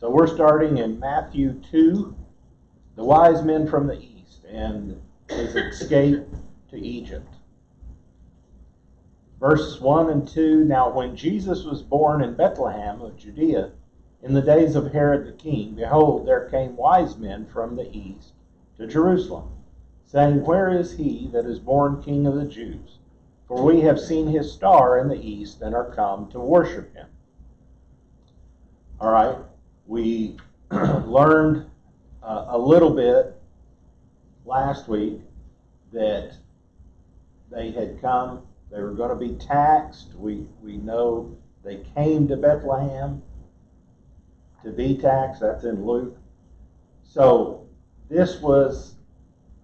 So we're starting in Matthew 2, the wise men from the east and his escape to Egypt. Verses 1 and 2, Now when Jesus was born in Bethlehem of Judea, in the days of Herod the king, behold, there came wise men from the east to Jerusalem, saying, Where is he that is born King of the Jews? For we have seen his star in the east and are come to worship him. All right, we learned a little bit last week that they had come, they were going to be taxed. We know they came to Bethlehem to be taxed. That's in Luke. So this was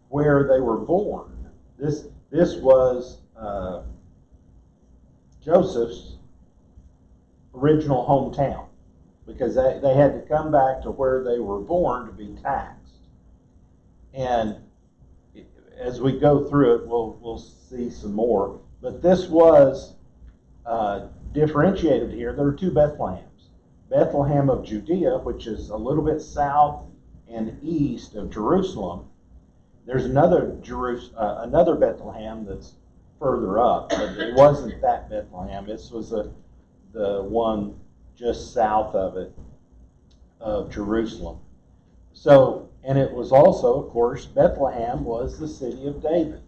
where they were born. This was Joseph's original hometown, because they had to come back to where they were born to be taxed. And as we go through it, we'll see some more. But this was differentiated here. There are two Bethlehems. Bethlehem of Judea, which is a little bit south and east of Jerusalem. There's another Bethlehem that's further up, but it wasn't that Bethlehem. This was the one just south of it, of Jerusalem. So, and it was also, of course, Bethlehem was the city of David.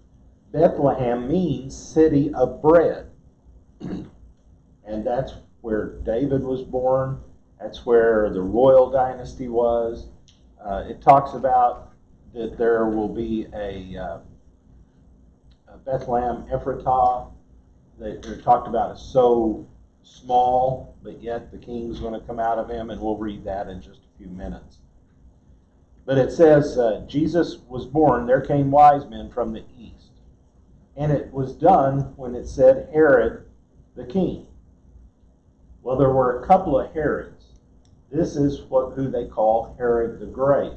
Bethlehem means city of bread. And that's where David was born. That's where the royal dynasty was. It talks about that there will be a Bethlehem Ephratah. They're talked about as so small, but yet the king's going to come out of him, and we'll read that in just a few minutes. But it says, Jesus was born, there came wise men from the east. And it was done when it said Herod the king. Well, there were a couple of Herods. This is who they call Herod the Great,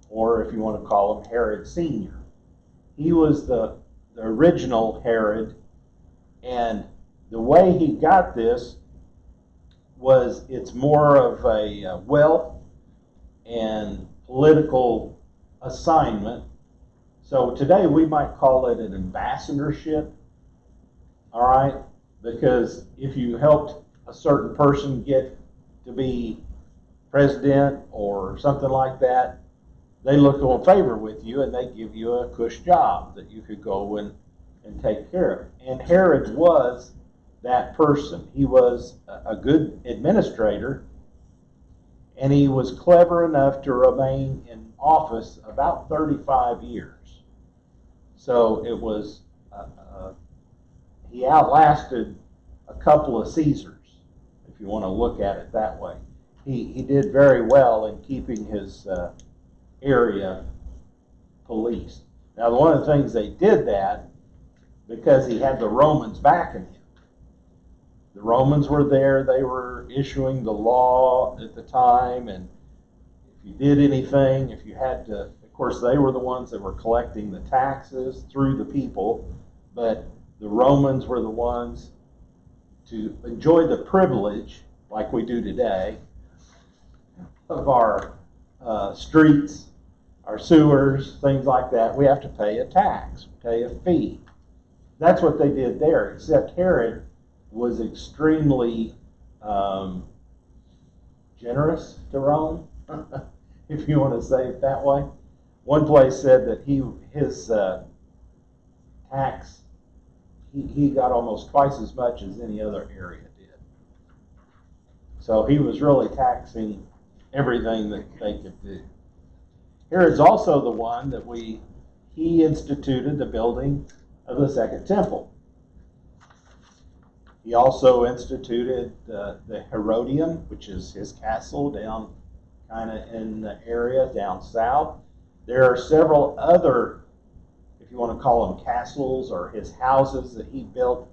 or if you want to call him Herod Senior. He was the original Herod, and the way he got this was it's more of a wealth and political assignment. So today we might call it an ambassadorship, all right? Because if you helped a certain person get to be president or something like that, they look on favor with you and they give you a cush job that you could go and take care of. And Herod was that person. He was a good administrator, and he was clever enough to remain in office about 35 years. So it was, he outlasted a couple of Caesars, if you want to look at it that way. He did very well in keeping his area policed. Now, one of the things they did that because he had the Romans backing him. The Romans were there, they were issuing the law at the time, and if you did anything, if you had to, of course they were the ones that were collecting the taxes through the people, but the Romans were the ones to enjoy the privilege, like we do today, of our streets, our sewers, things like that. We have to pay a tax, pay a fee. That's what they did there, except Herod was extremely generous to Rome, if you want to say it that way. One place said that his tax, he got almost twice as much as any other area did. So he was really taxing everything that they could do. Herod's also the one that he instituted the building of the Second Temple. He also instituted the Herodium, which is his castle down kind of in the area down south. There are several other, if you want to call them castles or his houses that he built.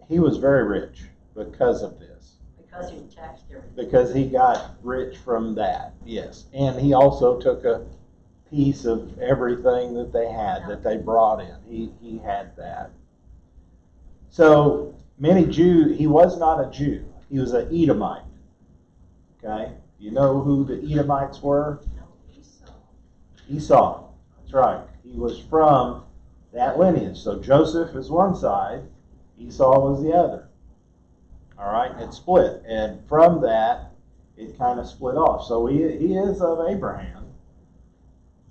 He was very rich because of this. Because he taxed everything. Because he got rich from that, yes. And he also took a piece of everything that they had, that they brought in. He had that. So many Jews, he was not a Jew. He was an Edomite. Okay? You know who the Edomites were? Esau. Esau. That's right. He was from that lineage. So Joseph is one side, Esau was the other. All right? It split. And from that, it kind of split off. So he is of Abraham,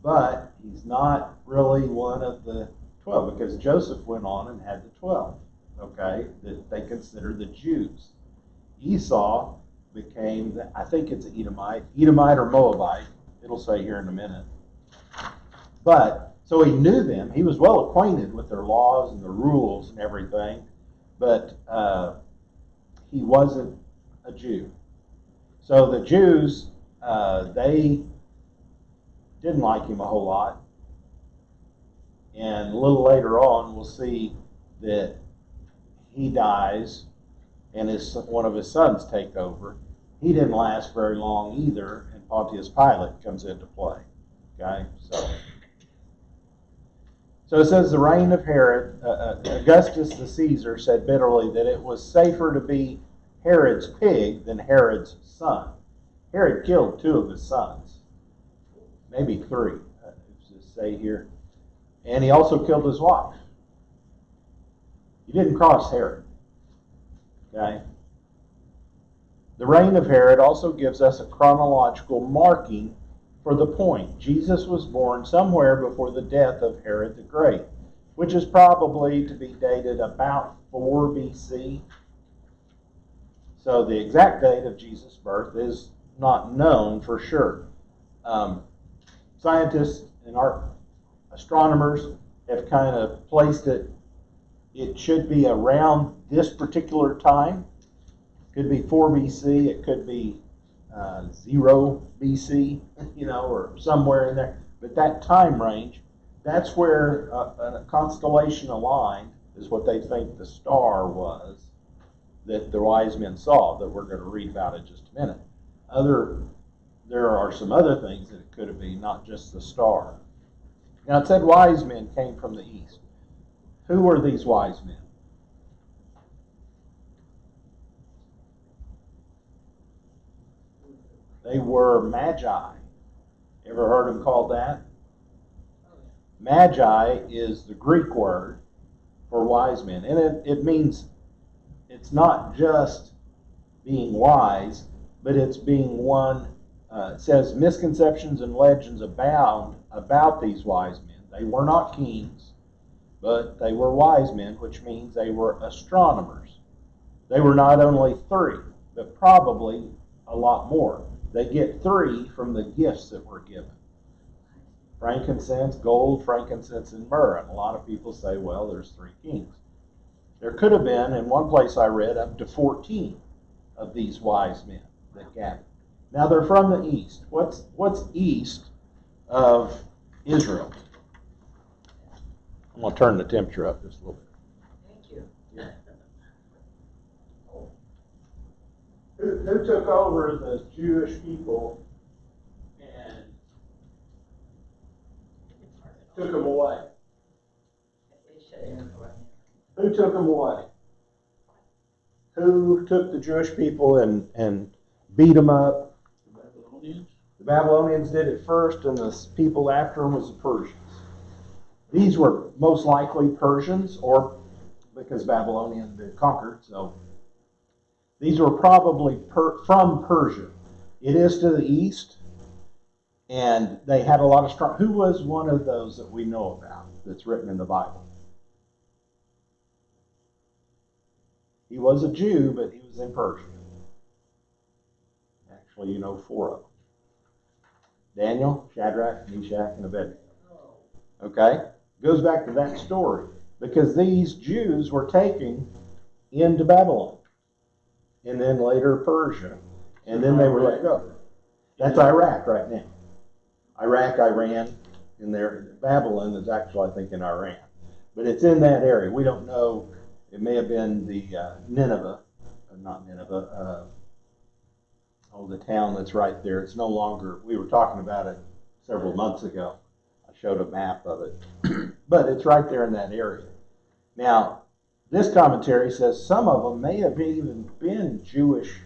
but he's not really one of the 12 because Joseph went on and had the 12, okay, that they consider the Jews. Esau became, I think it's Edomite or Moabite. It'll say here in a minute. But, so he knew them. He was well acquainted with their laws and their rules and everything, but he wasn't a Jew. So the Jews, they didn't like him a whole lot. And a little later on, we'll see that he dies and one of his sons take over. He didn't last very long either, and Pontius Pilate comes into play. Okay, so it says the reign of Herod, Augustus the Caesar said bitterly that it was safer to be Herod's pig than Herod's son. Herod killed 2 of his sons, maybe 3, let's say here. And he also killed his wife. He didn't cross Herod. Okay? The reign of Herod also gives us a chronological marking for the point. Jesus was born somewhere before the death of Herod the Great, which is probably to be dated about 4 BC. So the exact date of Jesus' birth is not known for sure. Scientists and our astronomers have kind of placed it. It should be around this particular time. It could be 4 BC. It could be 0 BC, or somewhere in there. But that time range, that's where a constellation aligned is what they think the star was that the wise men saw, that we're going to read about in just a minute. There are some other things that it could have been, not just the star. Now it said wise men came from the east. Who were these wise men? They were magi. Ever heard them called that? Magi is the Greek word for wise men. And it means, it's not just being wise, but it's being one. It says misconceptions and legends abound about these wise men. They were not kings, but they were wise men, which means they were astronomers. They were not only 3, but probably a lot more. They get 3 from the gifts that were given. Frankincense, gold, frankincense, and myrrh. And a lot of people say, well, there's 3 kings. There could have been, in one place I read, up to 14 of these wise men that gathered. Now they're from the east. What's east of Israel? I'm going to turn the temperature up just a little bit. Thank you. Yeah. Who took over the Jewish people and took them away? Who took them away? Who took the Jewish people and beat them up? The Babylonians. The Babylonians did it first, and the people after them was the Persians. These were most likely Persians, or because Babylonian had conquered, so these were probably from Persia. It is to the east, and they had a lot of strong. Who was one of those that we know about that's written in the Bible? He was a Jew, but he was in Persia. Actually, 4 of them. Daniel, Shadrach, Meshach, and Abednego. Okay? Goes back to that story. Because these Jews were taken into Babylon. And then later Persia. And then they were let go. That's Iraq right now. Iraq, Iran, and there. Babylon is actually, I think, in Iran. But it's in that area. We don't know. It may have been the Nineveh. Not Nineveh. The town that's right there. It's no longer. We were talking about it several months ago. I showed a map of it. But it's right there in that area. Now, this commentary says some of them may have even been Jewish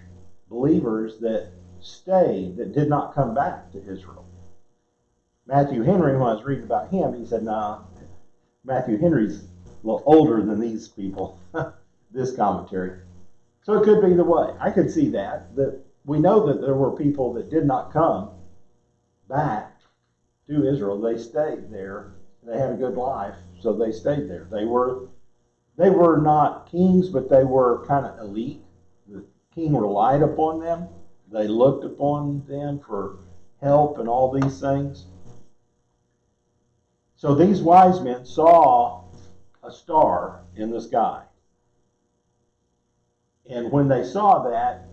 believers that stayed that did not come back to Israel. Matthew Henry, when I was reading about him, he said, nah, Matthew Henry's a little older than these people, this commentary. So it could be the way. I could see that we know that there were people that did not come back to Israel. They stayed there. They had a good life, so they stayed there. They were not kings, but they were kind of elite. The king relied upon them. They looked upon them for help and all these things. So these wise men saw a star in the sky. And when they saw that,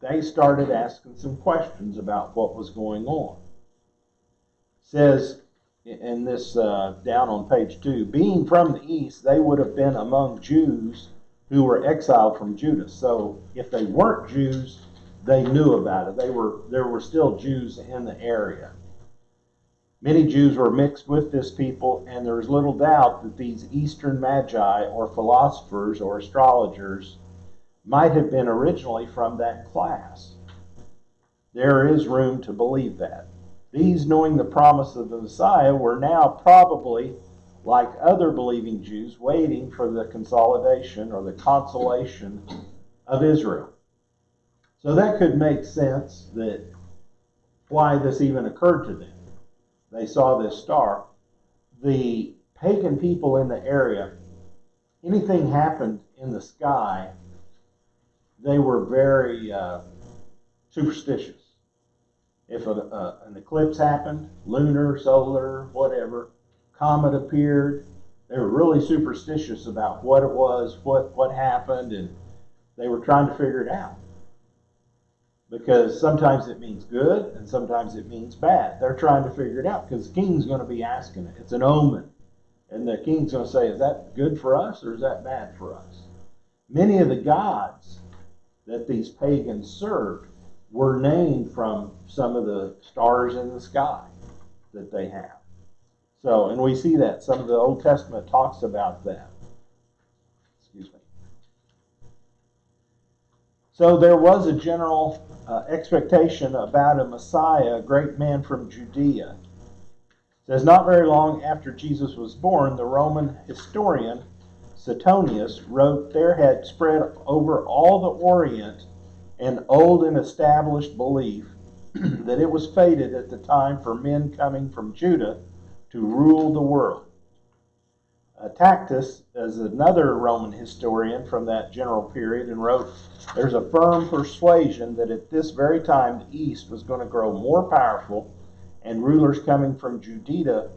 they started asking some questions about what was going on. It says in this down on page 2, being from the east, they would have been among Jews who were exiled from Judah. So if they weren't Jews, they knew about it. There were still Jews in the area. Many Jews were mixed with this people, and there is little doubt that these Eastern magi or philosophers or astrologers might have been originally from that class. There is room to believe that. These, knowing the promise of the Messiah, were now probably, like other believing Jews, waiting for the consolidation or the consolation of Israel. So that could make sense that why this even occurred to them. They saw this star. The pagan people in the area, anything happened in the sky, they were very superstitious. If an eclipse happened, lunar, solar, whatever, comet appeared, they were really superstitious about what it was, what happened, and they were trying to figure it out. Because sometimes it means good and sometimes it means bad. They're trying to figure it out because the king's going to be asking it. It's an omen. And the king's going to say, is that good for us or is that bad for us? Many of the gods that these pagans served were named from some of the stars in the sky that they have. So, and we see that. Some of the Old Testament talks about that. Excuse me. So there was a general expectation about a Messiah, a great man from Judea. It says, not very long after Jesus was born, the Roman historian Suetonius wrote, there had spread over all the Orient an old and established belief that it was fated at the time for men coming from Judah to rule the world. Tacitus is another Roman historian from that general period and wrote, there's a firm persuasion that at this very time the East was going to grow more powerful and rulers coming from Judea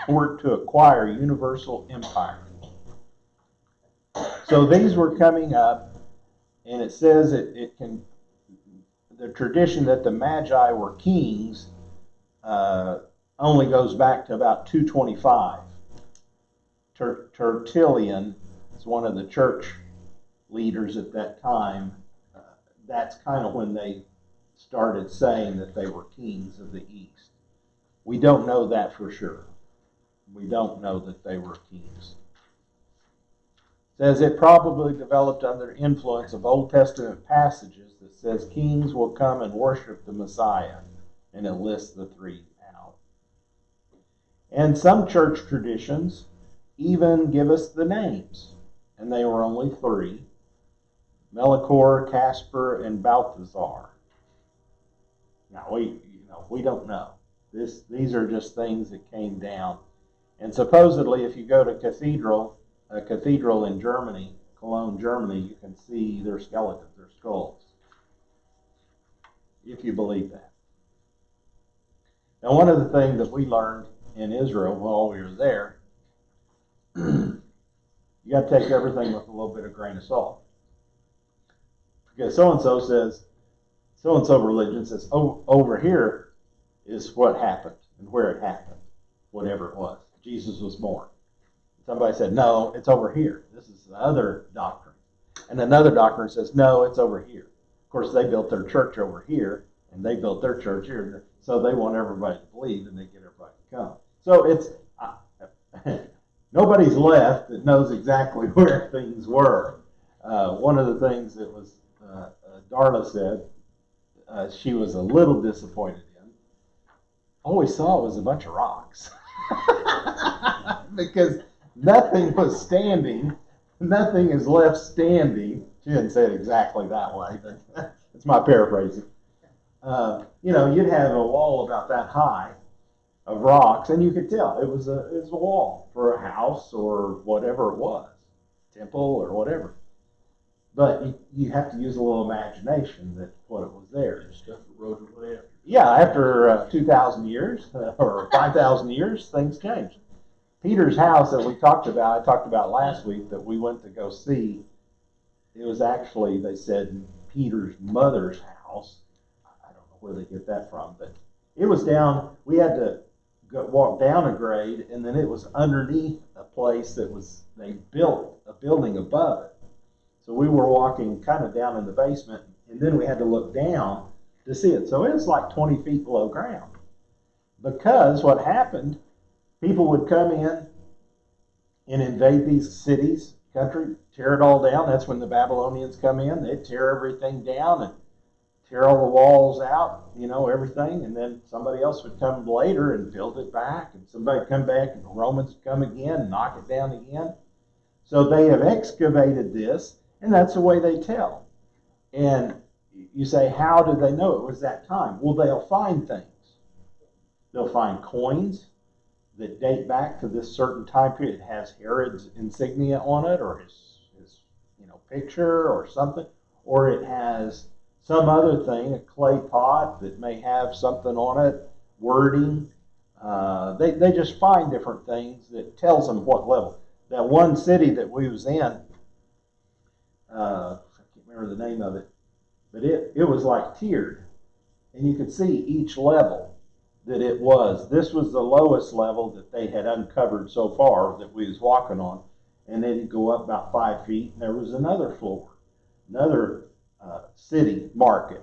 were to acquire universal empire. So these were coming up, and it says the tradition that the Magi were kings only goes back to about 225. Tertullian is one of the church leaders at that time. That's kind of when they started saying that they were kings of the East. We don't know that for sure. We don't know that they were kings. It says it probably developed under influence of Old Testament passages that says kings will come and worship the Messiah, and it lists the three out. And some church traditions even give us the names, and they were only three: Melchior, Casper, and Balthazar. Now we don't know. These are just things that came down, and supposedly, if you go to a cathedral in Germany, Cologne, Germany, you can see their skeletons, their skulls, if you believe that. Now, one of the things that we learned in Israel while we were there, you got to take everything with a little bit of grain of salt. Because so-and-so says, so-and-so religion says, oh, over here is what happened and where it happened, whatever it was. Jesus was born. Somebody said, no, it's over here. This is the other doctrine. And another doctrine says, no, it's over here. Of course, they built their church over here, and they built their church here. So they want everybody to believe, and they get everybody to come. So it's nobody's left that knows exactly where things were. One of the things that was Darla said she was a little disappointed in. All we saw was a bunch of rocks. Because nothing was standing, nothing is left standing. She didn't say it exactly that way, but it's my paraphrasing. You'd have a wall about that high of rocks, and you could tell it was a wall for a house or whatever it was, temple or whatever. But you have to use a little imagination that what it was there. Stuff eroded away after. Yeah, after 2,000 years or 5,000 years, things changed. Peter's house that I talked about last week that we went to go see, it was actually, they said, Peter's mother's house. I don't know where they get that from, but it was down, we had to walk down a grade, and then it was underneath a place that they built a building above it. So we were walking kind of down in the basement, and then we had to look down to see it. So it was like 20 feet below ground. Because what happened, people would come in and invade these cities, country, tear it all down. That's when the Babylonians come in. They'd tear everything down and tear all the walls out, everything. And then somebody else would come later and build it back. And somebody would come back, and the Romans would come again and knock it down again. So they have excavated this, and that's the way they tell. And you say, how do they know it was that time? Well, they'll find things. They'll find coins that date back to this certain time period. It has Herod's insignia on it, or his picture or something, or it has some other thing, a clay pot that may have something on it, wording. They just find different things that tells them what level. That one city that we was in, I can't remember the name of it, but it was like tiered, and you could see each level that it was. This was the lowest level that they had uncovered so far that we was walking on, and then you go up about 5 feet, and there was another floor, another city market,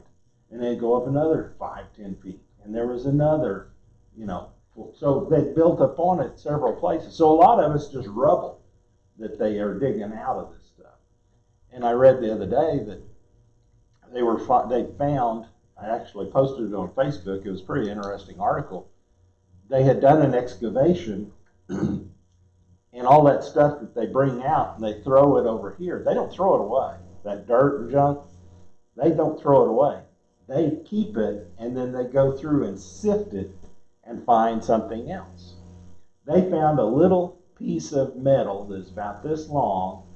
and then go up another 5-10 feet, and there was another, so they built up on it several places. So a lot of it's just rubble that they are digging out of this stuff. And I read the other day that they found, I actually posted it on Facebook, it was a pretty interesting article. They had done an excavation and all that stuff that they bring out and they throw it over here. They don't throw it away. That dirt and junk, they don't throw it away. They keep it, and then they go through and sift it and find something else. They found a little piece of metal that's about this long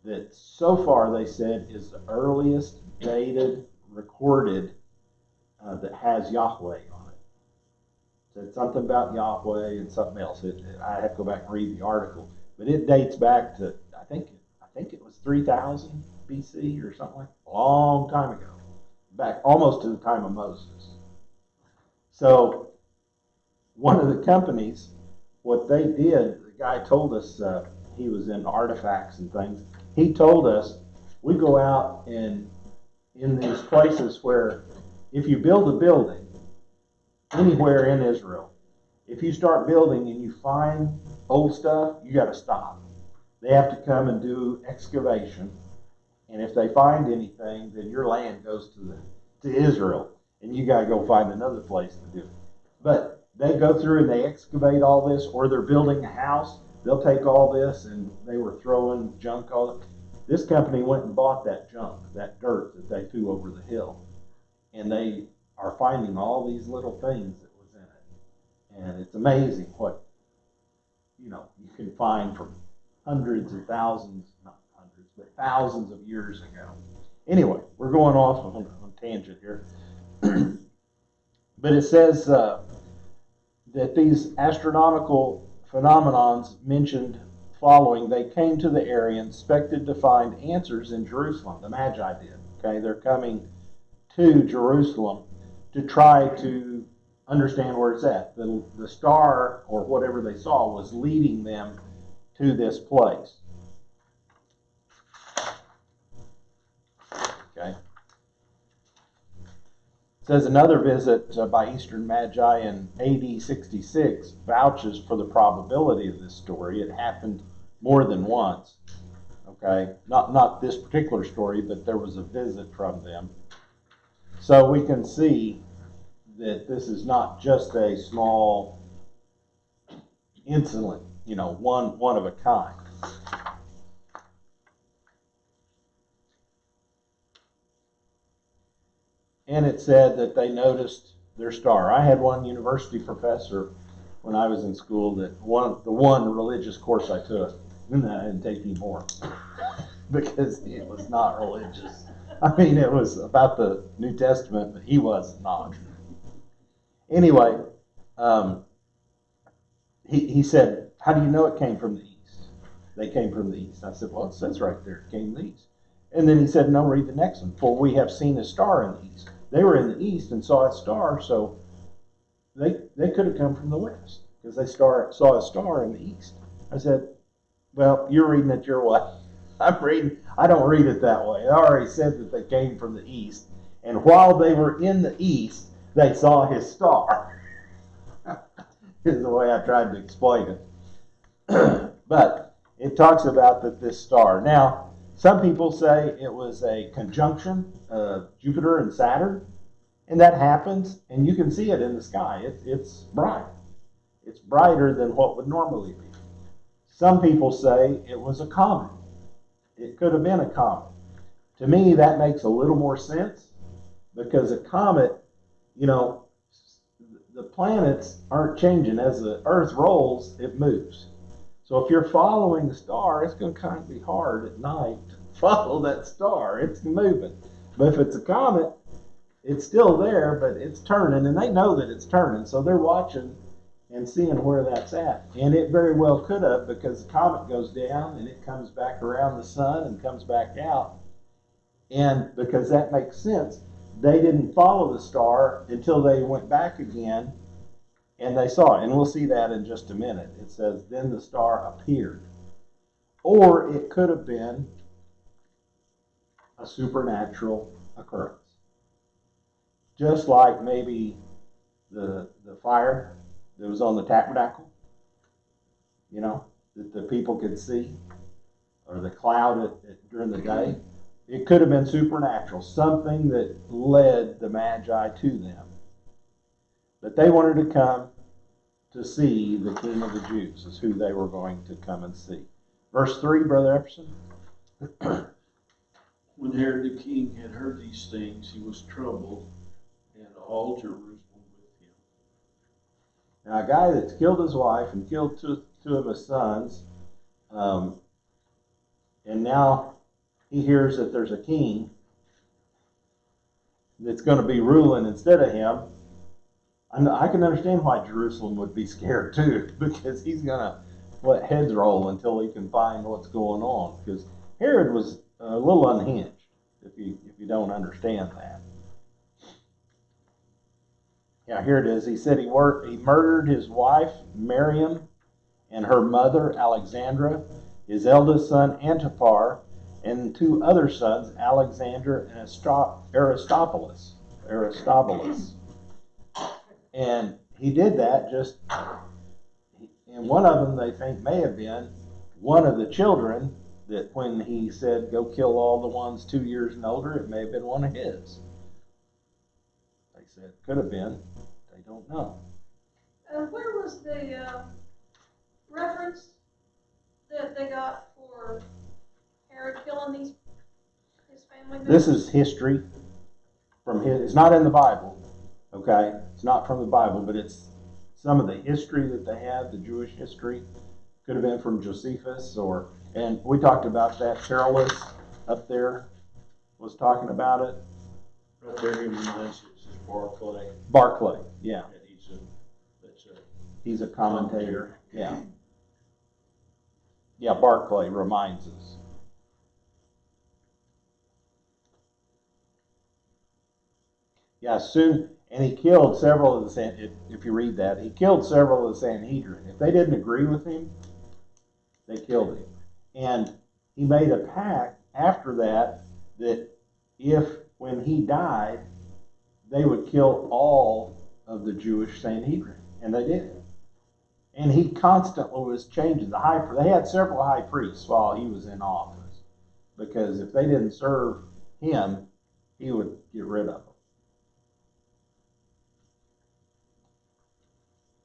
that so far they said is the earliest dated recorded that has Yahweh on it. Said something about Yahweh and something else. I have to go back and read the article, but it dates back to I think it was 3000 BC or something like that. A long time ago, back almost to the time of Moses. So one of the companies, what they did, the guy told us, he was in artifacts and things. He told us we go out and in these places where if you build a building anywhere in Israel, if you start building and you find old stuff, you got to stop. They have to come and do excavation, and if they find anything, then your land goes to Israel, and you got to go find another place to do it. But they go through and they excavate all this, or they're building a house. They'll take all this, and they were throwing junk all. This company went and bought that junk, that dirt that they threw over the hill, and they are finding all these little things that was in it, and it's amazing what you can find from hundreds of thousands, not hundreds, but thousands of years ago. Anyway, we're going off on a tangent here, but it says that these astronomical phenomenons mentioned following, they came to the area and expected to find answers in Jerusalem. The Magi did. Okay, they're coming to Jerusalem to try to understand where it's at. The star or whatever they saw was leading them to this place. Okay. It says another visit by Eastern Magi in AD 66 vouches for the probability of this story. It happened more than once. Okay, not this particular story, but there was a visit from them. So we can see that this is not just a small incident, one of a kind. And it said that they noticed their star. I had one university professor when I was in school the one religious course I took, and I didn't take any more because it was not religious. I mean, it was about the New Testament, but he was not. Anyway, he said, how do you know it came from the east? They came from the east. I said, well, it says right there, it came from the east. And then he said, no, read the next one. For we have seen a star in the east. They were in the east and saw a star, so they could have come from the west because they saw a star in the east. I said, well, you're reading it your way. I don't read it that way. I already said that they came from the east. And while they were in the east, they saw his star. Is the way I tried to explain it. But it talks about that this star. Now, some people say it was a conjunction of Jupiter and Saturn, and that happens, and you can see it in the sky. It's bright. It's brighter than what would normally be. Some people say it was a comet. It could have been a comet. To me, that makes a little more sense because a comet, the planets aren't changing. As the Earth rolls, it moves. So if you're following the star, it's going to kind of be hard at night to follow that star. It's moving. But if it's a comet, it's still there, but it's turning, and they know that it's turning. So they're watching and seeing where that's at. And it very well could have, because the comet goes down and it comes back around the sun and comes back out. And because that makes sense, they didn't follow the star until they went back again and they saw it. And we'll see that in just a minute. It says, then the star appeared. Or it could have been a supernatural occurrence. Just like maybe the fire that was on the tabernacle, that the people could see, or the cloud during the day. It could have been supernatural, something that led the Magi to them. But they wanted to come to see the King of the Jews, is who they were going to come and see. Verse 3, Brother Epperson. When Herod the king had heard these things, he was troubled, and all Jerusalem with him. Now, a guy that's killed his wife and killed two of his sons, and now he hears that there's a king that's going to be ruling instead of him. I can understand why Jerusalem would be scared too, because he's going to let heads roll until he can find what's going on. Because Herod was a little unhinged, if you don't understand that. Yeah, here it is. He said he murdered his wife, Miriam, and her mother, Alexandra, his eldest son, Antiphar, and two other sons, Alexander and Aristobulus. And he did that and one of them they think may have been one of the children that when he said, go kill all the ones 2 years and older, it may have been one of his. They said, could have been. They don't know. Where was the reference that they got for Herod killing his family members? This is history from it's not in the Bible, okay? It's not from the Bible, but it's some of the history that they have, the Jewish history. Could have been from Josephus, and we talked about that. Carolus up there was talking about it. Right there, he reminds you, it says Barclay. Barclay, yeah. And he's a commentator, yeah. Yeah, Barclay reminds us. Yeah, soon, and he killed several of the, if you read that, he killed several of the Sanhedrin. If they didn't agree with him, they killed him. And he made a pact after that if, when he died, they would kill all of the Jewish Sanhedrin. And they did. And he constantly was changing. They had several high priests while he was in office. Because if they didn't serve him, he would get rid of them.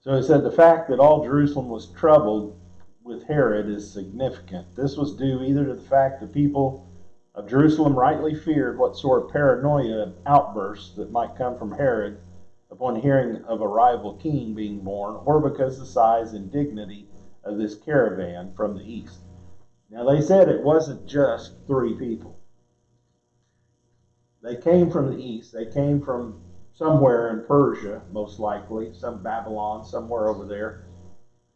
So it said the fact that all Jerusalem was troubled with Herod is significant. This was due either to the fact that people of Jerusalem rightly feared what sort of paranoia outbursts that might come from Herod upon hearing of a rival king being born, or because the size and dignity of this caravan from the east. Now they said it wasn't just 3 people. They came from the east. They came from somewhere in Persia, most likely, some Babylon, somewhere over there.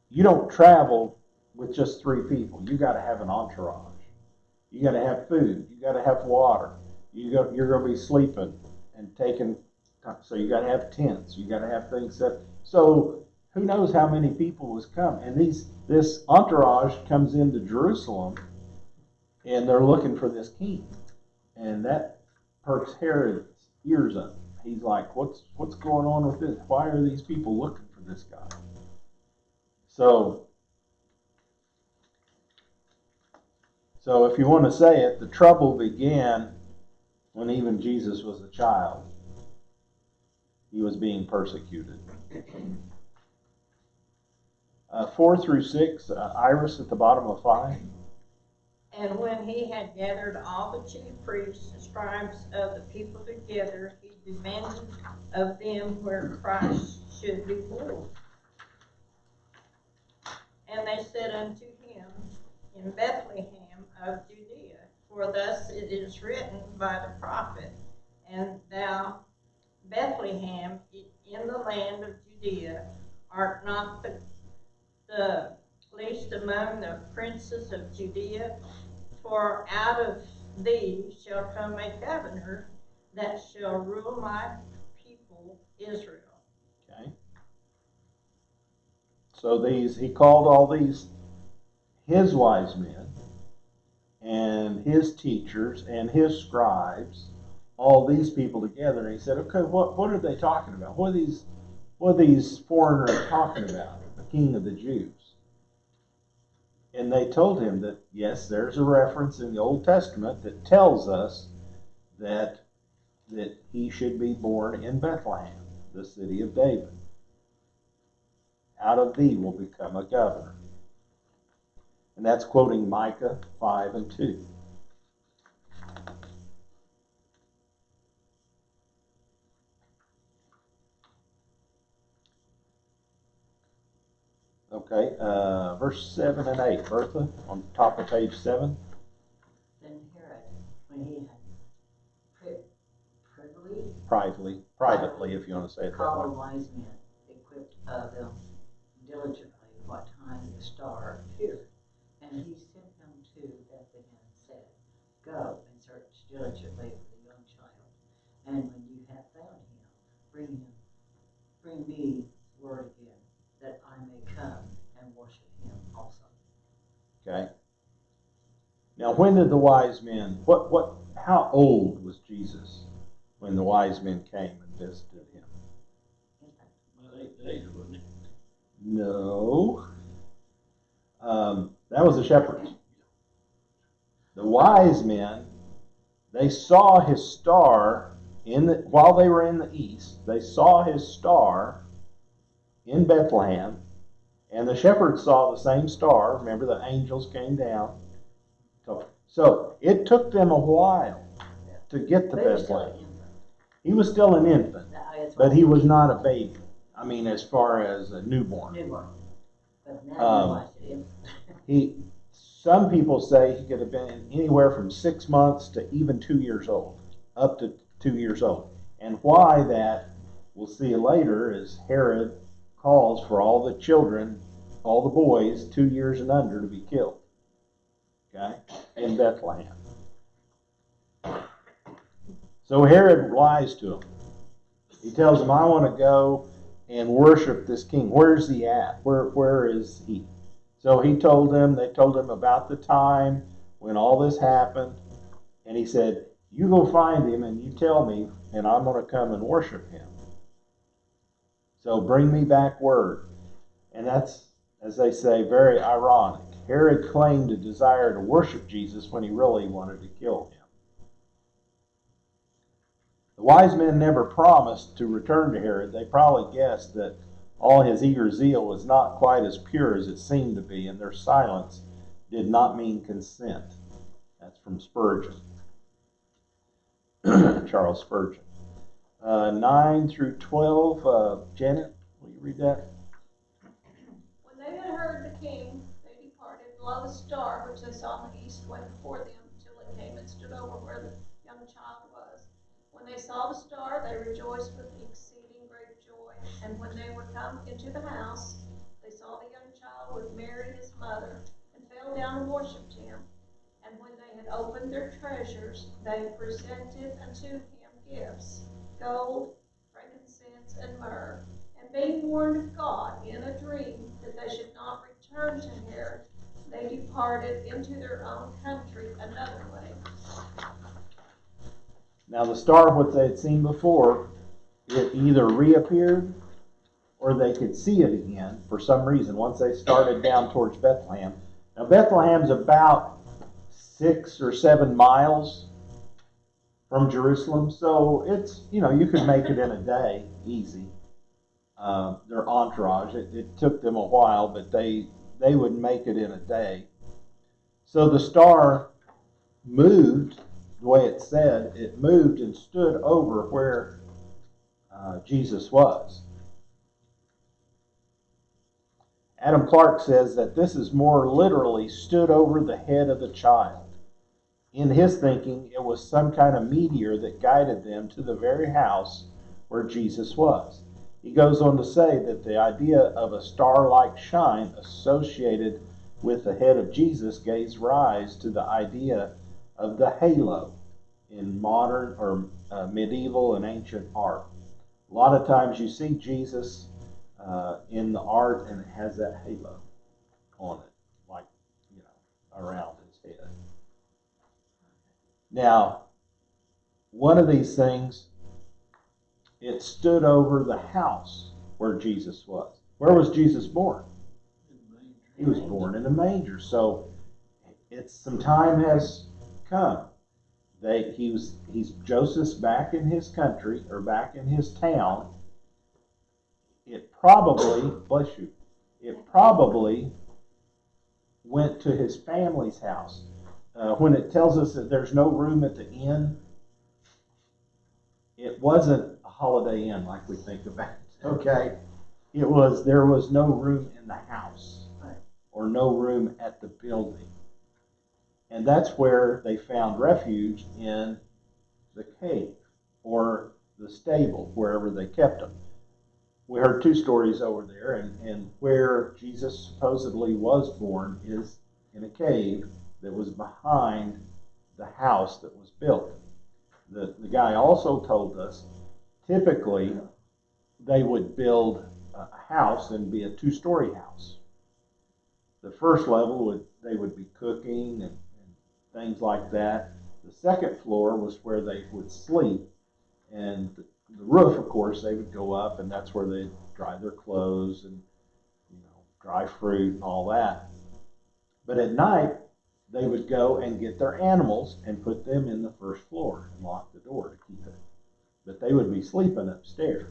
You don't travel with just 3 people. You got to have an entourage. You got to have food. You got to have water. You're going to be sleeping and taking. So you got to have tents. You got to have things set. So who knows how many people was coming? And this entourage comes into Jerusalem, and they're looking for this king, and that perks Herod's ears up. He's like, what's going on with this? Why are these people looking for this guy? So if you want to say it, the trouble began when even Jesus was a child. He was being persecuted. 4 through 6, Iris at the bottom of 5. And when he had gathered all the chief priests and scribes of the people together, he demanded of them where Christ should be born. And they said unto him, in Bethlehem of Judea, for thus it is written by the prophet, and thou, Bethlehem, in the land of Judea, art not the least among the princes of Judea, for out of thee shall come a governor that shall rule my people Israel. Okay. So he called all these his wise men and his teachers and his scribes, all these people together, and he said, okay, what are they talking about? What are these foreigners talking about? The king of the Jews. And they told him that, yes, there's a reference in the Old Testament that tells us that he should be born in Bethlehem, the city of David. Out of thee will become a governor. And that's quoting Micah 5 and 2. Okay, verse 7 and 8. Bertha, on top of page 7. Then Herod, when he had Privately, if you want to say it that called the way. wise men, equipped them diligently what time the star appeared. And he sent them to Bethlehem and said, go and search diligently for the young child. And when you have found him, bring me word again, that I may come and worship him also. Okay. Now, when did the wise men, how old was Jesus when the wise men came and visited him? About 8 days, wasn't it? No. That was the shepherds. The wise men, they saw his star while they were in the east. They saw his star in Bethlehem, and the shepherds saw the same star. Remember, the angels came down. So it took them a while to get to Bethlehem. He was still an infant, but he was not a baby. I mean, as far as a newborn. But now Some people say he could have been anywhere from 6 months to even 2 years old, up to 2 years old. And why that, we'll see later, is Herod calls for all the children, all the boys 2 years and under to be killed. Okay? In Bethlehem. So Herod lies to him. He tells him, I want to go and worship this king. Where's he at? Where is he? So they told him about the time when all this happened. And he said, you go find him and you tell me, and I'm going to come and worship him. So bring me back word. And that's, as they say, very ironic. Herod claimed a desire to worship Jesus when he really wanted to kill him. The wise men never promised to return to Herod. They probably guessed that All his eager zeal was not quite as pure as it seemed to be, and their silence did not mean consent. That's from Spurgeon, Charles Spurgeon. 9 through 12, Janet, will you read that? When they had heard the king, they departed. Lo, the star which they saw in the east went before them till it came and stood over where the young child was. When they saw the star, they rejoiced with exceeding great joy. And when they were come into the house, they saw the young child with Mary his mother, and fell down and worshipped him. And when they had opened their treasures, they presented unto him gifts, gold, frankincense, and myrrh. And being warned of God in a dream that they should not return to Herod, they departed into their own country another way. Now the star, what they had seen before, it either reappeared or they could see it again for some reason once they started down towards Bethlehem. Now Bethlehem's about 6 or 7 miles from Jerusalem, so it's, you could make it in a day, easy. Their entourage, it took them a while, but they would make it in a day. So the star moved, the way it said, it moved and stood over where Jesus was. Adam Clark says that this is more literally stood over the head of the child. In his thinking, it was some kind of meteor that guided them to the very house where Jesus was. He goes on to say that the idea of a star-like shine associated with the head of Jesus gave rise to the idea of the halo in modern or medieval and ancient art. A lot of times you see Jesus in the art and it has that halo on it, like, around his head. Now, one of these things, it stood over the house where Jesus was. Where was Jesus born? He was born in a manger. So some time has come. He's Joseph's back in his country or back in his town. It probably, bless you, it probably went to his family's house. When it tells us that there's no room at the inn, it wasn't a Holiday Inn like we think about it, okay? There was no room in the house or no room at the building. And that's where they found refuge in the cave or the stable, wherever they kept them. We heard 2 stories over there, and where Jesus supposedly was born is in a cave that was behind the house that was built. The guy also told us typically they would build a house and be a 2-story house. The first level they would be cooking and things like that. The second floor was where they would sleep, and the roof, of course, they would go up, and that's where they'd dry their clothes and dry fruit and all that. But at night, they would go and get their animals and put them in the first floor and lock the door to keep it. But they would be sleeping upstairs.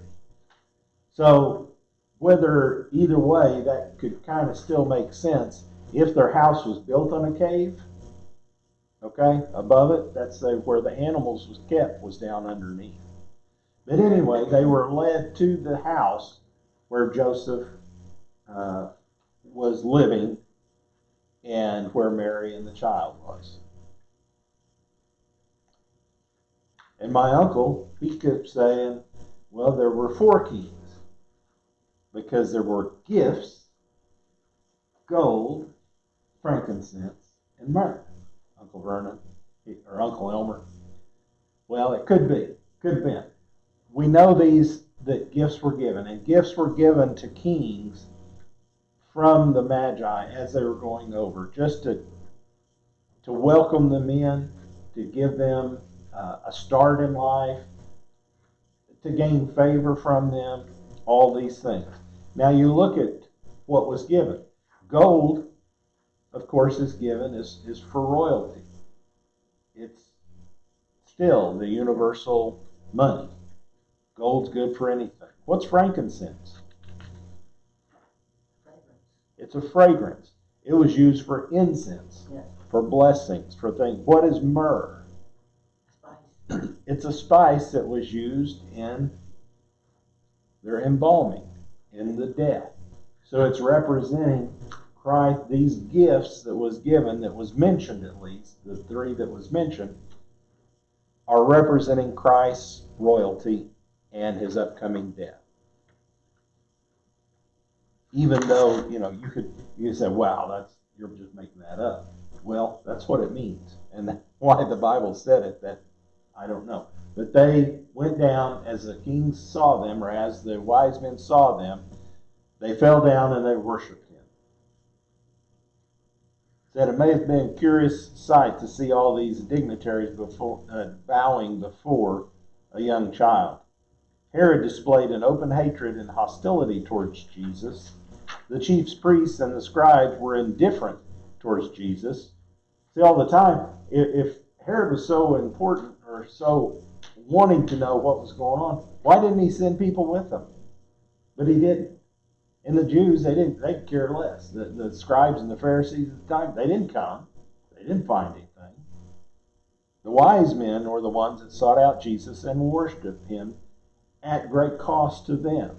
So whether either way, that could kind of still make sense. If their house was built on a cave, okay, above it, that's where the animals was kept, was down underneath. But anyway, they were led to the house where Joseph was living and where Mary and the child was. And my uncle, he kept saying, well, there were 4 kings because there were gifts, gold, frankincense, and myrrh. Uncle Vernon, or Uncle Elmer. Well, it could have been. We know that gifts were given, and gifts were given to kings from the Magi as they were going over, just to welcome them in, to give them a start in life, to gain favor from them, all these things. Now you look at what was given. Gold, of course, is given is for royalty. It's still the universal money. Gold's good for anything. What's frankincense? It's a fragrance. It was used for incense, Yes. for blessings, for things. What is myrrh? Spice. It's a spice that was used in their embalming, in the death. So it's representing Christ, these gifts that was given, that was mentioned at least, the three that was mentioned, are representing Christ's royalty and his upcoming death. Even though, you could say, wow, you're just making that up. Well, that's what it means. And why the Bible said it, that I don't know. But they went down as the kings saw them, or as the wise men saw them, they fell down and they worshiped him. Said it may have been a curious sight to see all these dignitaries bowing before a young child. Herod displayed an open hatred and hostility towards Jesus. The chief priests and the scribes were indifferent towards Jesus. See, all the time, if Herod was so important or so wanting to know what was going on, why didn't he send people with him? But he didn't. And the Jews, they could care less. The scribes and the Pharisees at the time, they didn't come. They didn't find anything. The wise men were the ones that sought out Jesus and worshiped him at great cost to them.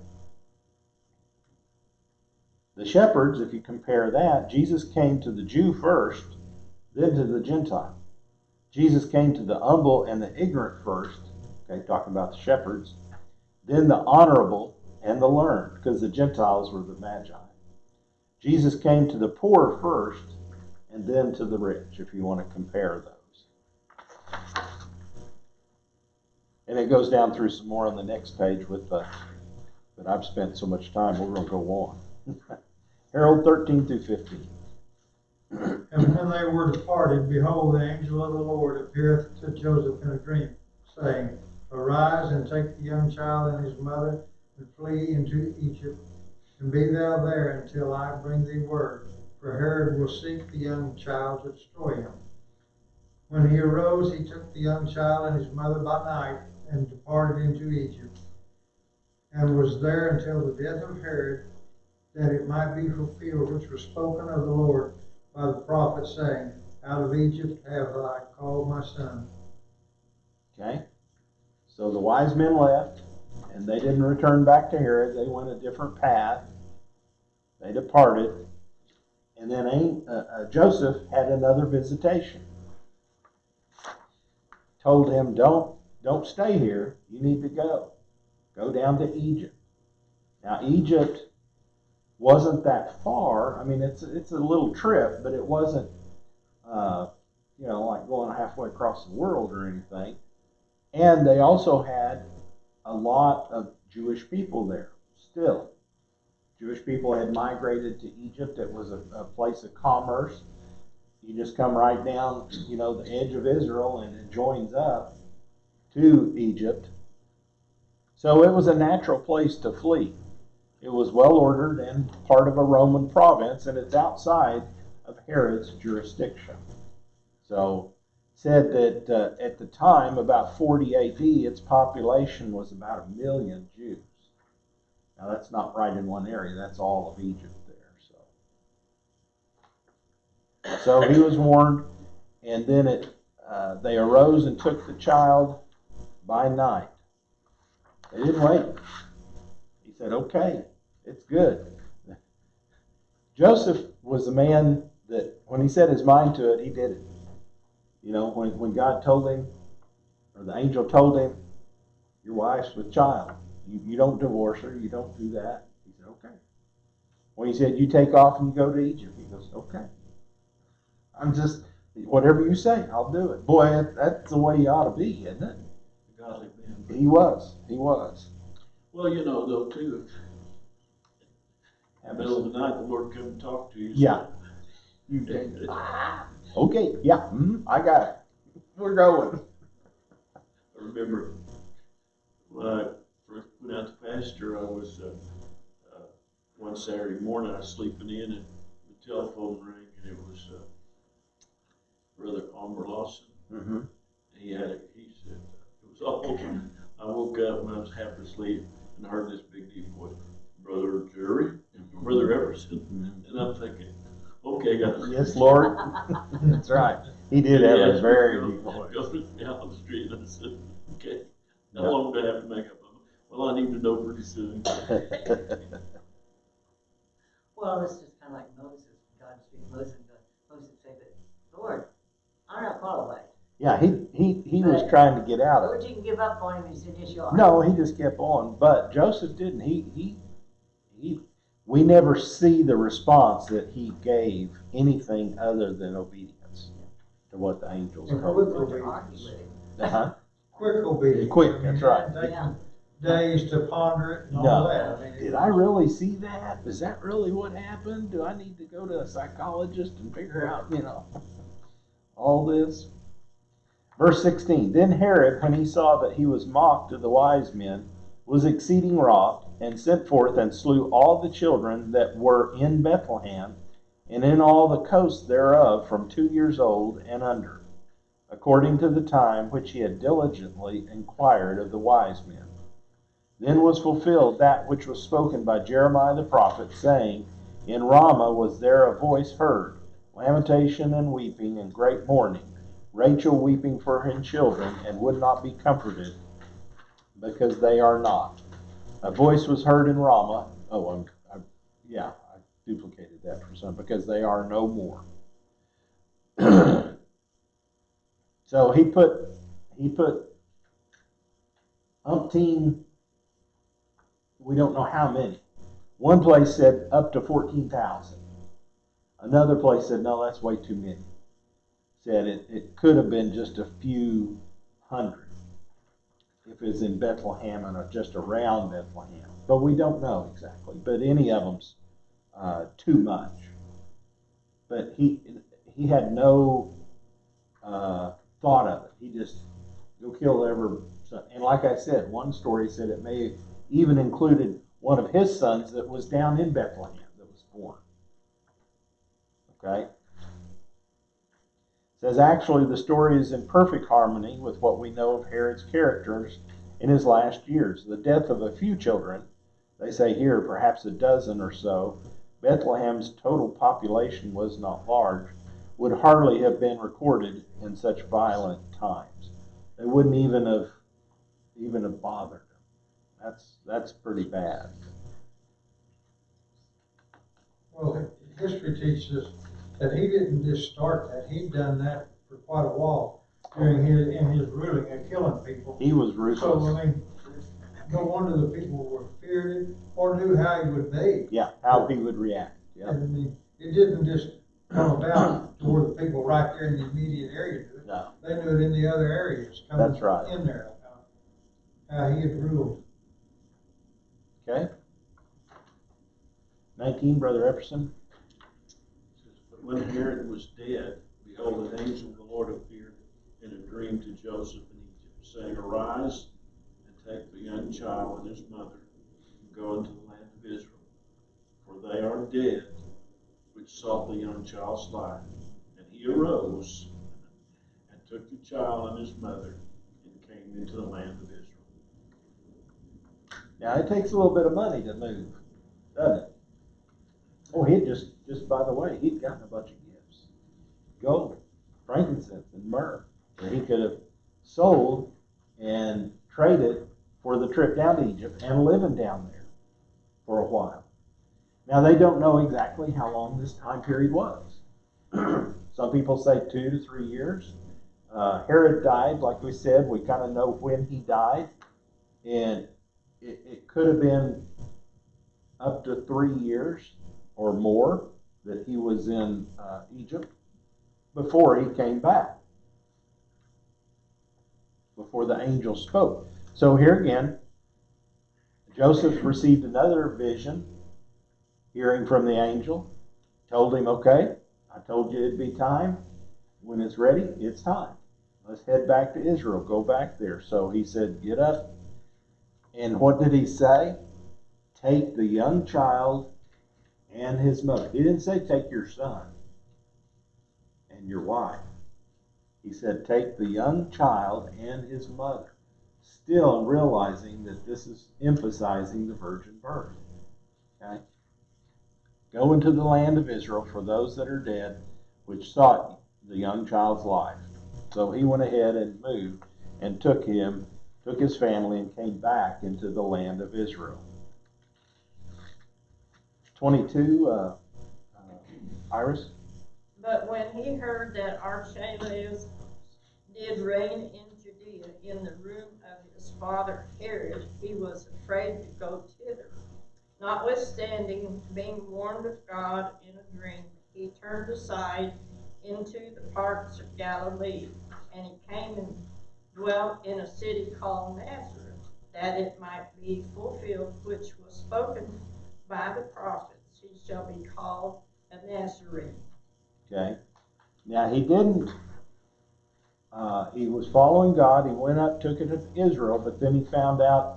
The shepherds, if you compare that, Jesus came to the Jew first, then to the Gentile. Jesus came to the humble and the ignorant first, okay, talking about the shepherds, then the honorable and the learned, because the Gentiles were the Magi. Jesus came to the poor first, and then to the rich, if you want to compare those. And it goes down through some more on the next page with but I've spent so much time, we're going to go on. Harold 13 through 15. And when they were departed, behold, the angel of the Lord appeareth to Joseph in a dream, saying, Arise and take the young child and his mother, and flee into Egypt, and be thou there until I bring thee word, for Herod will seek the young child to destroy him. When he arose, he took the young child and his mother by night, and departed into Egypt, and was there until the death of Herod, that it might be fulfilled which was spoken of the Lord by the prophet, saying, Out of Egypt have I called my son. Okay? So the wise men left, and they didn't return back to Herod. They went a different path. They departed. And then Joseph had another visitation. Told him, don't stay here. You need to go. Go down to Egypt. Now, Egypt wasn't that far. I mean, it's a little trip, but it wasn't, like going halfway across the world or anything. And they also had a lot of Jewish people there still. Jewish people had migrated to Egypt. It was a place of commerce. You just come right down, the edge of Israel, and it joins up to Egypt. So it was a natural place to flee. It was well ordered and part of a Roman province, and it's outside of Herod's jurisdiction. So said that at the time, about 40 AD, its population was about 1 million Jews. Now that's not right in one area, that's all of Egypt there. So he was warned, and then they arose and took the child by night. They didn't wait. He said, okay, it's good. Joseph was a man that when he set his mind to it, he did it. When God told him, or the angel told him, your wife's with child. You don't divorce her. You don't do that. He said, okay. When he said, you take off and you go to Egypt, he goes, okay. Whatever you say, I'll do it. Boy, that's the way you ought to be, isn't it? Godly man. He was. Well, though, too, in the middle of the night, the Lord come and talk to you. Yeah. Okay, yeah, I got it. We're going. I remember when I first went out to pasture, I was, one Saturday morning, I was sleeping in, and the telephone rang, and it was Brother Palmer Lawson. Mm-hmm. He said, it was awful. I woke up when I was half asleep and heard this big deep voice, Brother Jerry. Brother Everson. And I'm thinking, okay, God. Yes, Lord. That's right. He did have a very deep Go voice. down the street, and I said, okay, how Yeah. long do I have to make up? Well, I need to know pretty soon. Well, it's just kind of like Moses. God speaks to Moses, and Moses said, "But Lord, I'm not qualified." Yeah, he was trying to get out of Lord, it. you can give up on him and said, "Yes, you are." No, he just kept on. But Joseph didn't. We never see the response that he gave anything other than obedience to what the angels And told quick him. obedience. Uh-huh. Quick obedience. Quick, that's right. Take Yeah. days to ponder it and all No. that. I mean, Did I really see that? Is that really what happened? Do I need to go to a psychologist and figure out, all this? Verse 16, then Herod, when he saw that he was mocked of the wise men, was exceeding wroth, and sent forth and slew all the children that were in Bethlehem, and in all the coasts thereof from 2 years old and under, according to the time which he had diligently inquired of the wise men. Then was fulfilled that which was spoken by Jeremiah the prophet, saying, in Ramah was there a voice heard, lamentation and weeping and great mourning, Rachel weeping for her children, and would not be comforted, because they are not. A voice was heard in Ramah. Oh, I duplicated that for some, because they are no more. So he put umpteen, we don't know how many. One place said up to 14,000. Another place said, no, that's way too many. Said it could have been just a few hundred if it's in Bethlehem and just around Bethlehem. But we don't know exactly. But any of them's too much. But he had no thought of it. He just go kill every son. And like I said, one story said it may have even included one of his sons that was down in Bethlehem that was born. Okay? It says actually the story is in perfect harmony with what we know of Herod's characters in his last years. The death of a few children, they say here perhaps a dozen or so, Bethlehem's total population was not large, would hardly have been recorded in such violent times. They wouldn't even have bothered them. That's pretty bad. Well, history teaches us that he didn't just start that. He'd done that for quite a while in his ruling and killing people. He was ruthless. So, I mean, no wonder the people were feared it or knew how he would be. Yeah, how he would react. Yeah. I mean, it didn't just come about to where the people right there in the immediate area knew it. No. They knew it in the other areas coming That's right. in there, how he had ruled. Okay. 19, Brother Epperson. But when Herod was dead, behold, an angel of the Lord appeared in a dream to Joseph in Egypt, saying, arise and take the young child and his mother and go into the land of Israel, for they are dead which sought the young child's life. And he arose and took the child and his mother and came into the land of Israel. Now, it takes a little bit of money to move, doesn't it? Oh, he'd just by the way, he'd gotten a bunch of gifts. Gold, frankincense, and myrrh that he could have sold and traded for the trip down to Egypt and living down there for a while. Now, they don't know exactly how long this time period was. Some people say 2 to 3 years. Herod died, like we said, we kind of know when he died. And it could have been up to 3 years or more that he was in Egypt before he came back, before the angel spoke. So here again, Joseph received another vision, hearing from the angel, told him, okay, I told you it'd be time. When it's ready, it's time. Let's head back to Israel, go back there. So he said, get up. And what did he say? Take the young child and his mother. He didn't say take your son and your wife. He said take the young child and his mother. Still realizing that this is emphasizing the virgin birth. Okay? Go into the land of Israel for those that are dead, which sought the young child's life. So he went ahead and moved and took his family, and came back into the land of Israel. 22, Iris? But when he heard that Archelaus did reign in Judea in the room of his father Herod, he was afraid to go thither. Notwithstanding, being warned of God in a dream, he turned aside into the parts of Galilee, and he came and dwelt in a city called Nazareth, that it might be fulfilled which was spoken by the prophets, he shall be called a Nazarene. Okay. Now he didn't, he was following God. He went up, took it to Israel, but then he found out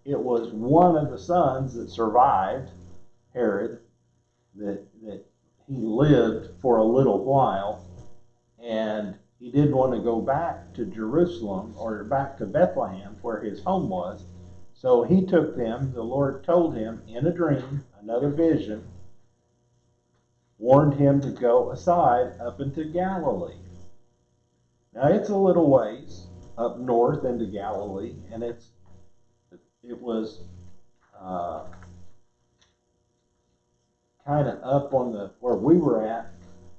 it was one of the sons that survived Herod, that he lived for a little while, and he didn't want to go back to Jerusalem or back to Bethlehem where his home was. So he took them. The Lord told him in a dream, another vision, warned him to go aside up into Galilee. Now it's a little ways up north into Galilee, and it was kind of up on where we were at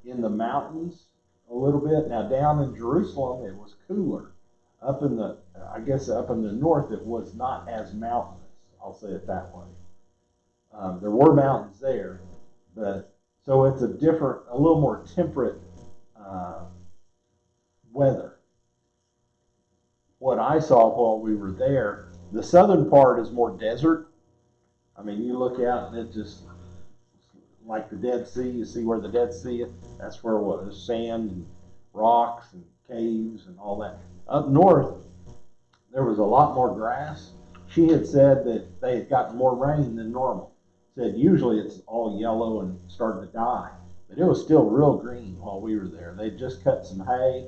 in the mountains a little bit. Now down in Jerusalem it was cooler. Up in the north it was not as mountainous. I'll say it that way. There were mountains there, but so it's a little more temperate weather. What I saw while we were there, the southern part is more desert. I mean, you look out and it's just like the Dead Sea. You see where the Dead Sea is? That's where it was. Sand and rocks and caves and all that. Up north, there was a lot more grass. She had said that they had gotten more rain than normal. Said usually it's all yellow and starting to die, but it was still real green while we were there. They just cut some hay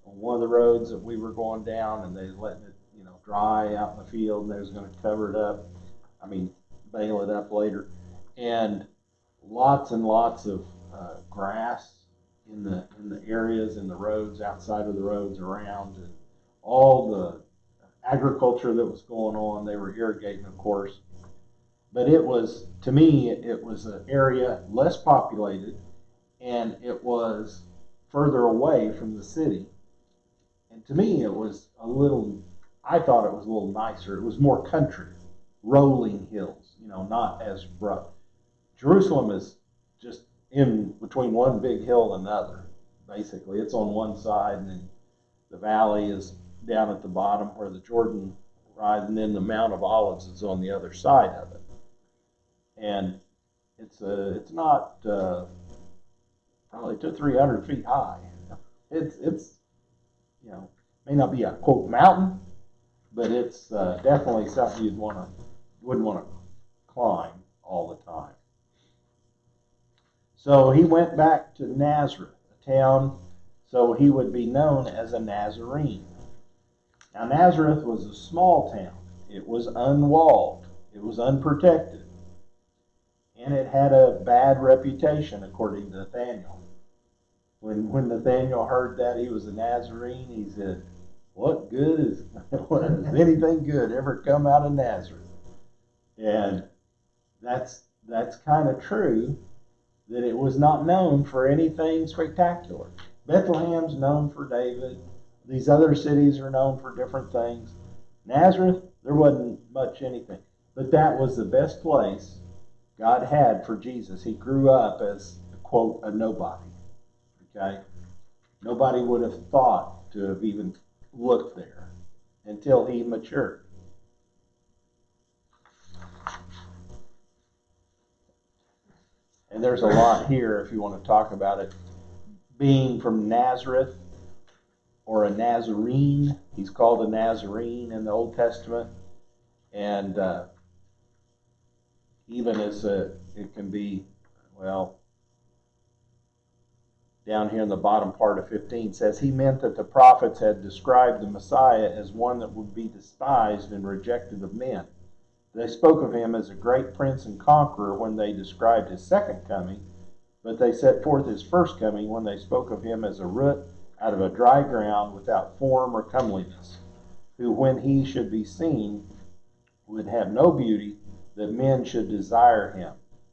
on one of the roads that we were going down, and they letting it, dry out in the field, and they was going to cover it up. I mean, bale it up later, and lots of grass in the areas, in the roads, outside of the roads, around, and all the agriculture that was going on. They were irrigating, of course, but to me, it was an area less populated, and it was further away from the city. And to me, I thought it was a little nicer. It was more country, rolling hills, not as rough. Jerusalem is just in between one big hill and another, basically. It's on one side, and then the valley is down at the bottom where the Jordan rises, and then the Mount of Olives is on the other side of it. And it's not probably 200 to 300 feet high. It's may not be a quote mountain, but it's definitely something wouldn't want to climb all the time. So he went back to Nazareth, a town, so he would be known as a Nazarene. Now Nazareth was a small town. It was unwalled. It was unprotected. And it had a bad reputation, according to Nathaniel. When Nathaniel heard that he was a Nazarene, he said, what does anything good ever come out of Nazareth? And that's kind of true, that it was not known for anything spectacular. Bethlehem's known for David. These other cities are known for different things. Nazareth, there wasn't much anything. But that was the best place God had for Jesus. He grew up as, quote, a nobody. Okay? Nobody would have thought to have even looked there until he matured. And there's a lot here if you want to talk about it. Being from Nazareth, or a Nazarene. He's called a Nazarene in the Old Testament. And even as it can be, down here in the bottom part of 15 says, he meant that the prophets had described the Messiah as one that would be despised and rejected of men, They spoke of him as a great prince and conqueror when they described his second coming, but they set forth his first coming when they spoke of him as a root out of a dry ground without form or comeliness, who when he should be seen would have no beauty that men should desire him.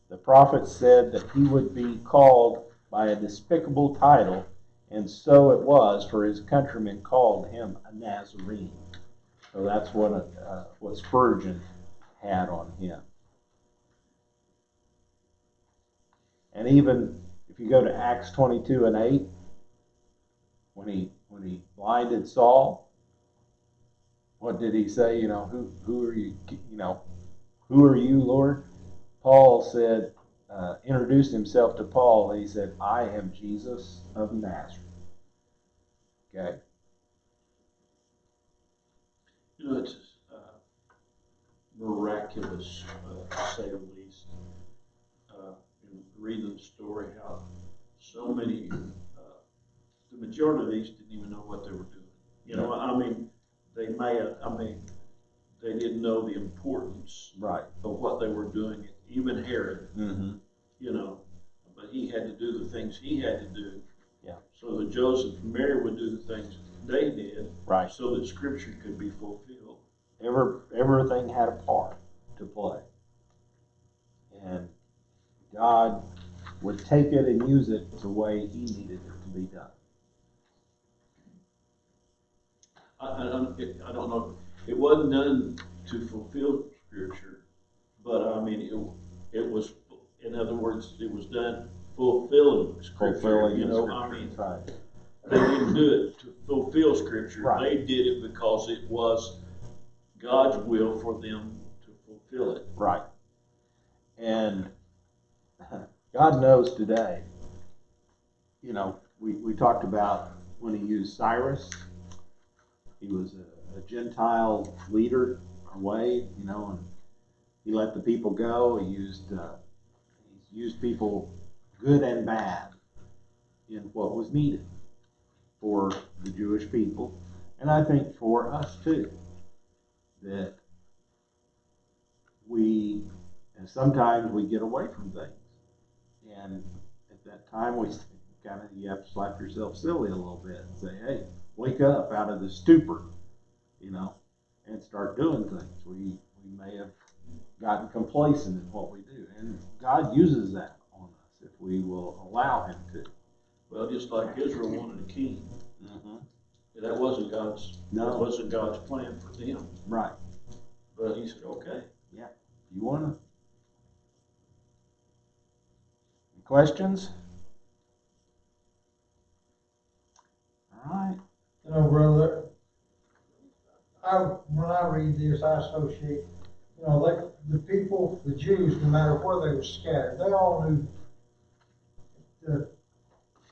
The prophets said that he would be called by a despicable title, and so it was, for his countrymen called him a Nazarene. So that's what Spurgeon had on him. And even if you go to Acts 22 and 8, when he blinded Saul, what did he say? You know, who are you? You know, who are you, Lord? Paul said, introduced himself to Paul, and he said, I am Jesus of Nazareth. Okay. You know, it's miraculous, to say the least. In reading the story, how so many, the majority of these didn't even know what they were doing. You know, I mean, they didn't know the importance Right. of what they were doing. Even Herod, Mm-hmm. you know, but he had to do the things he had to do. Yeah. So that Joseph and Mary would do the things they did. Right. So that Scripture could be fulfilled. Everything had a part to play. And God would take it and use it the way he needed it to be done. I don't know. It wasn't done to fulfill Scripture, but I mean, it was. In other words, it was done fulfilling Scripture. Fulfilling you know, Scripture. I mean, Right. they didn't do it to fulfill Scripture. Right. They did it because it was God's will for them to fulfill it. Right. And God knows today. You know, we talked about when he used Cyrus. He was a Gentile leader away, you know, and he let the people go. He used people good and bad in what was needed for the Jewish people, and I think for us too. That and sometimes we get away from things, and at that time you have to slap yourself silly a little bit and say, hey, wake up out of the stupor, you know, and start doing things. We may have gotten complacent in what we do, and God uses that on us if we will allow him to. Well, just like Israel wanted a king. Mm-hmm. That wasn't God's. No. That wasn't God's plan for them. Right. But he said, okay. Yeah. You want to? Any questions? All right. You know, brother, when I read this, I associate, you know, like the people, the Jews, no matter where they were scattered, they all knew the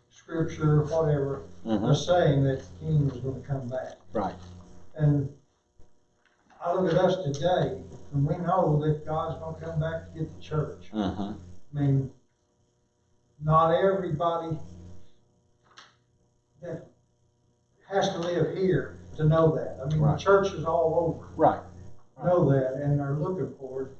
Scripture, whatever, was saying that the King was going to come back. Right. And I look at us today, and we know that God's going to come back to get the church. Uh-huh. I mean, not everybody that has to live here to know that. I mean, Right. the churches all over Right. know that and are looking for it.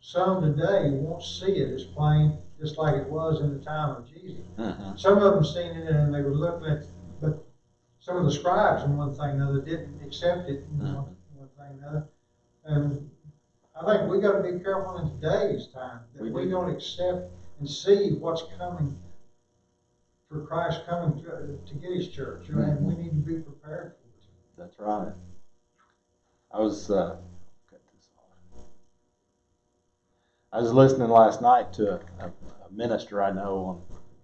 Some today won't see it as plain, just like it was in the time of Jesus. Uh-huh. Some of them seen it and they were looking at, but some of the scribes and one thing or another didn't accept it, you know, one thing or another. And I think we got to be careful in today's time that we don't accept and see what's coming for Christ coming to get his church, and we need to be prepared for it. That's right. I was cut this off. I was listening last night to a minister I know